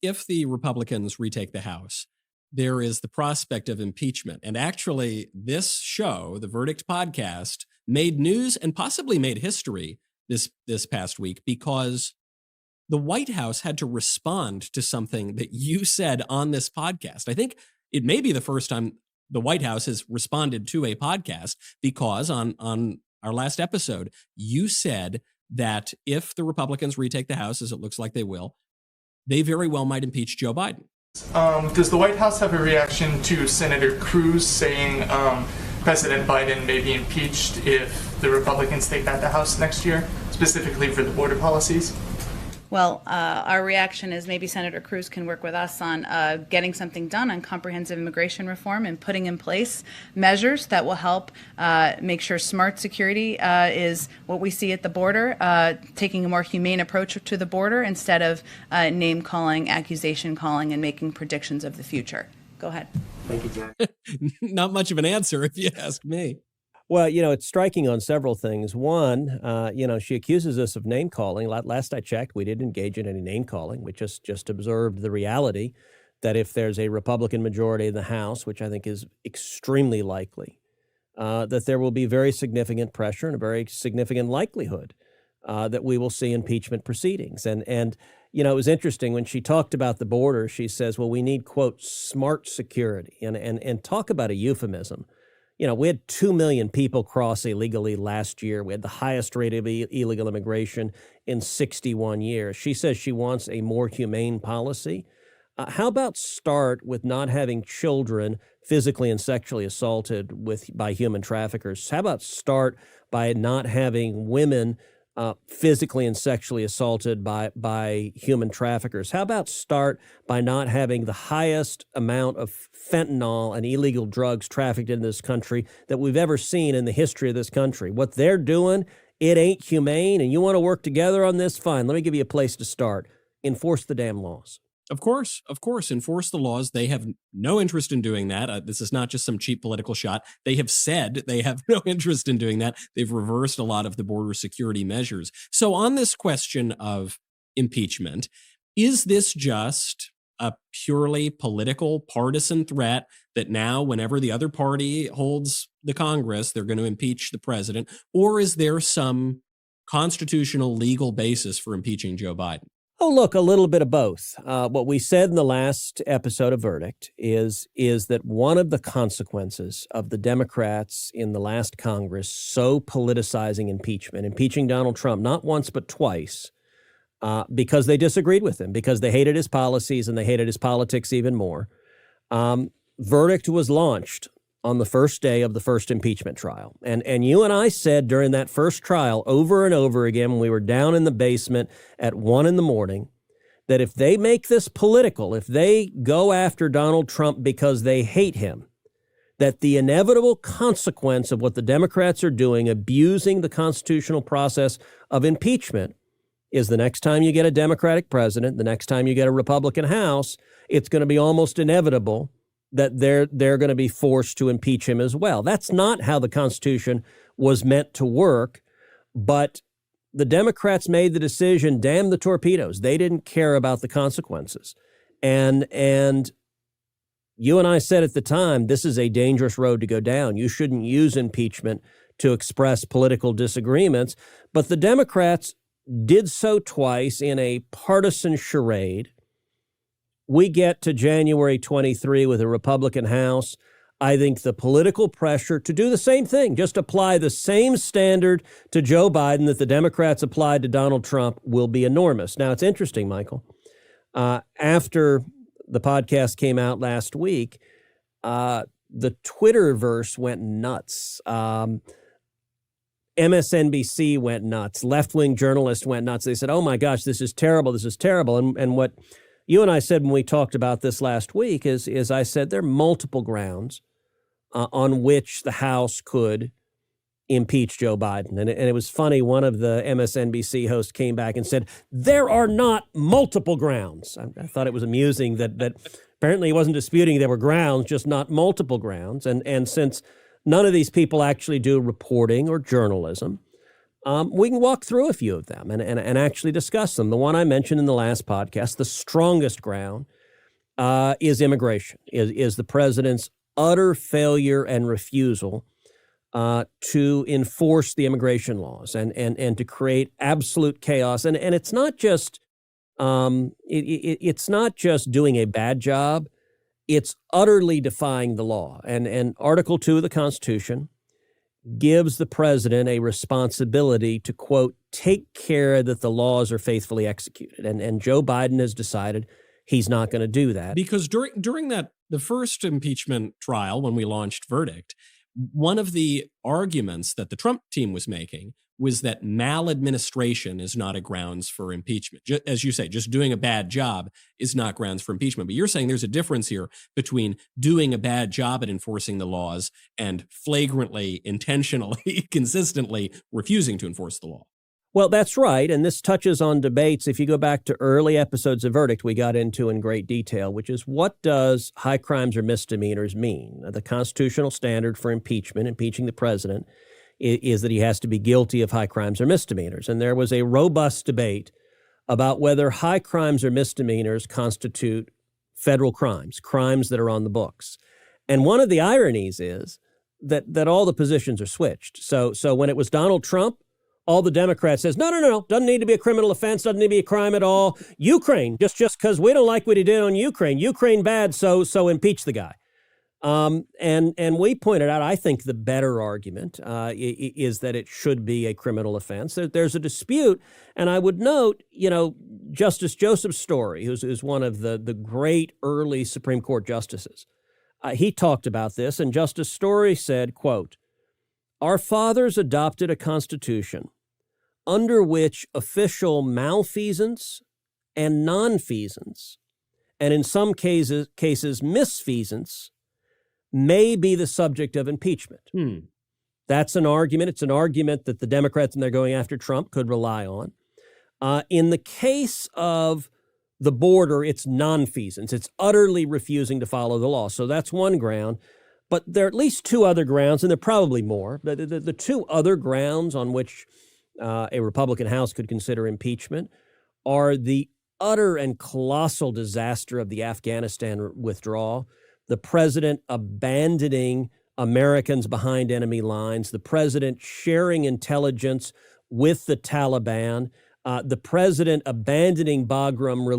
if the Republicans retake the House, there is the prospect of impeachment. And actually, this show, the Verdict podcast, made news and possibly made history this past week because the White House had to respond to something that you said on this podcast. I think it may be the first time the White House has responded to a podcast, because on our last episode, you said that if the Republicans retake the House, as it looks like they will, they very well might impeach Joe Biden. Does the White House have a reaction to Senator Cruz saying President Biden may be impeached if the Republicans take back the House next year, specifically for the border policies? Well, our reaction is maybe Senator Cruz can work with us on getting something done on comprehensive immigration reform and putting in place measures that will help make sure smart security is what we see at the border, taking a more humane approach to the border instead of name calling, accusation calling, and making predictions of the future. Go ahead. Thank you, Jack. Not much of an answer, if you ask me. Well, it's striking on several things. One, she accuses us of name calling. Last I checked, we didn't engage in any name calling. We just observed the reality that if there's a Republican majority in the House, which I think is extremely likely, that there will be very significant pressure and a very significant likelihood that we will see impeachment proceedings. And it was interesting when she talked about the border. She says, well, we need, quote, smart security, and talk about a euphemism. We had 2 million people cross illegally last year. We had the highest rate of illegal immigration in 61 years. She says she wants a more humane policy. How about start with not having children physically and sexually assaulted by human traffickers? How about start by not having women physically and sexually assaulted by human traffickers? How about start by not having the highest amount of fentanyl and illegal drugs trafficked in this country that we've ever seen in the history of this country? What they're doing, it ain't humane, and you want to work together on this? Fine, let me give you a place to start. Enforce the damn laws. Of course, enforce the laws. They have no interest in doing that. This is not just some cheap political shot. They have said they have no interest in doing that. They've reversed a lot of the border security measures. So on this question of impeachment, is this just a purely political partisan threat that now whenever the other party holds the Congress, they're going to impeach the president? Or is there some constitutional legal basis for impeaching Joe Biden? Oh, look, a little bit of both. What we said in the last episode of Verdict is that one of the consequences of the Democrats in the last Congress so politicizing impeaching Donald Trump, not once but twice, because they disagreed with him, because they hated his policies and they hated his politics even more. Verdict was launched on the first day of the first impeachment trial. And you and I said during that first trial over and over again when we were down in the basement at 1 a.m. that if they make this political, if they go after Donald Trump because they hate him, that the inevitable consequence of what the Democrats are doing, abusing the constitutional process of impeachment, is the next time you get a Democratic president, the next time you get a Republican House, it's going to be almost inevitable that they're going to be forced to impeach him as well. That's not how the Constitution was meant to work, but the Democrats made the decision, damn the torpedoes. They didn't care about the consequences. And you and I said at the time, this is a dangerous road to go down. You shouldn't use impeachment to express political disagreements. But the Democrats did so twice in a partisan charade. We get to January 23 with a Republican House. I think the political pressure to do the same thing, just apply the same standard to Joe Biden that the Democrats applied to Donald Trump, will be enormous. Now, it's interesting, Michael. After the podcast came out last week, the Twitterverse went nuts. MSNBC went nuts. Left-wing journalists went nuts. They said, oh, my gosh, this is terrible. This is terrible. And what you and I said when we talked about this last week is I said there are multiple grounds on which the House could impeach Joe Biden. And it was funny. One of the MSNBC hosts came back and said, there are not multiple grounds. I thought it was amusing that apparently he wasn't disputing there were grounds, just not multiple grounds. And since none of these people actually do reporting or journalism, We can walk through a few of them and actually discuss them. The one I mentioned in the last podcast, the strongest ground, is immigration, is the president's utter failure and refusal to enforce the immigration laws and to create absolute chaos. And it's not just it's not just doing a bad job. It's utterly defying the law. And Article 2 of the Constitution gives the president a responsibility to, quote, take care that the laws are faithfully executed. And Joe Biden has decided he's not going to do that. Because during the first impeachment trial, when we launched Verdict, one of the arguments that the Trump team was making was that maladministration is not a grounds for impeachment. As you say, just doing a bad job is not grounds for impeachment. But you're saying there's a difference here between doing a bad job at enforcing the laws and flagrantly, intentionally, consistently refusing to enforce the law. Well, that's right. And this touches on debates. If you go back to early episodes of Verdict, we got into in great detail, which is what does high crimes or misdemeanors mean? The constitutional standard for impeaching the president, is that he has to be guilty of high crimes or misdemeanors. And there was a robust debate about whether high crimes or misdemeanors constitute federal crimes that are on the books. And one of the ironies is that all the positions are switched. So when it was Donald Trump, all the Democrats says, no, doesn't need to be a criminal offense, doesn't need to be a crime at all. Ukraine, just because we don't like what he did on Ukraine bad, so impeach the guy. And we pointed out, I think the better argument is that it should be a criminal offense. There's a dispute, and I would note, Justice Joseph Story, who's one of the great early Supreme Court justices, he talked about this, and Justice Story said, quote, "Our fathers adopted a constitution under which official malfeasance and nonfeasance, and in some cases misfeasance, may be the subject of impeachment." That's an argument. It's an argument that the Democrats, and they're going after Trump, could rely on. In the case of the border, it's nonfeasance. It's utterly refusing to follow the law. So that's one ground. But there are at least two other grounds, and there are probably more. The two other grounds on which a Republican House could consider impeachment are the utter and colossal disaster of the Afghanistan withdrawal, the president abandoning Americans behind enemy lines, the president sharing intelligence with the Taliban, the president abandoning Bagram,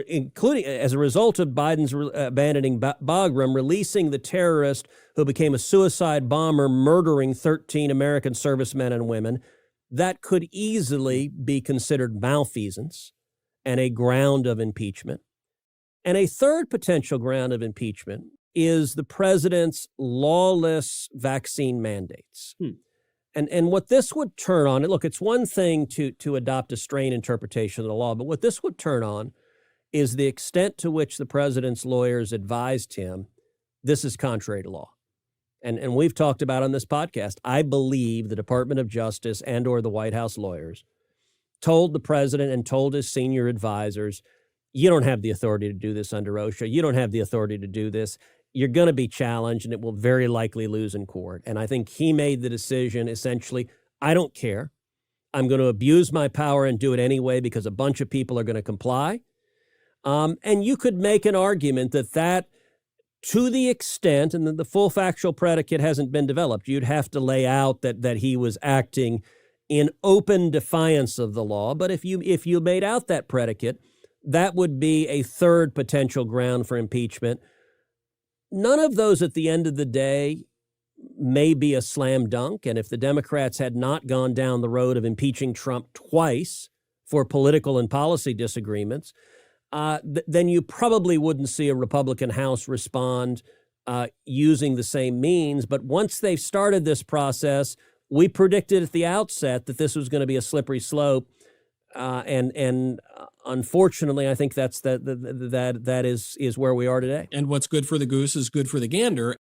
including as a result of Biden's abandoning Bagram, releasing the terrorist who became a suicide bomber, murdering 13 American servicemen and women. That could easily be considered malfeasance and a ground of impeachment. And a third potential ground of impeachment is the president's lawless vaccine mandates. And what this would turn on, look, it's one thing to adopt a strained interpretation of the law, but what this would turn on is the extent to which the president's lawyers advised him this is contrary to law. And we've talked about on this podcast, I believe the Department of Justice and or the White House lawyers told the president and told his senior advisors, you don't have the authority to do this under OSHA. You don't have the authority to do this. You're going to be challenged, and it will very likely lose in court. And I think he made the decision, essentially, I don't care. I'm going to abuse my power and do it anyway because a bunch of people are going to comply. And you could make an argument that to the extent, and the full factual predicate hasn't been developed, you'd have to lay out that he was acting in open defiance of the law. But if you made out that predicate, that would be a third potential ground for impeachment. None of those at the end of the day may be a slam dunk. And if the Democrats had not gone down the road of impeaching Trump twice for political and policy disagreements, then you probably wouldn't see a Republican House respond using the same means. But once they've started this process, we predicted at the outset that this was going to be a slippery slope. And unfortunately, I think that is where we are today. And what's good for the goose is good for the gander.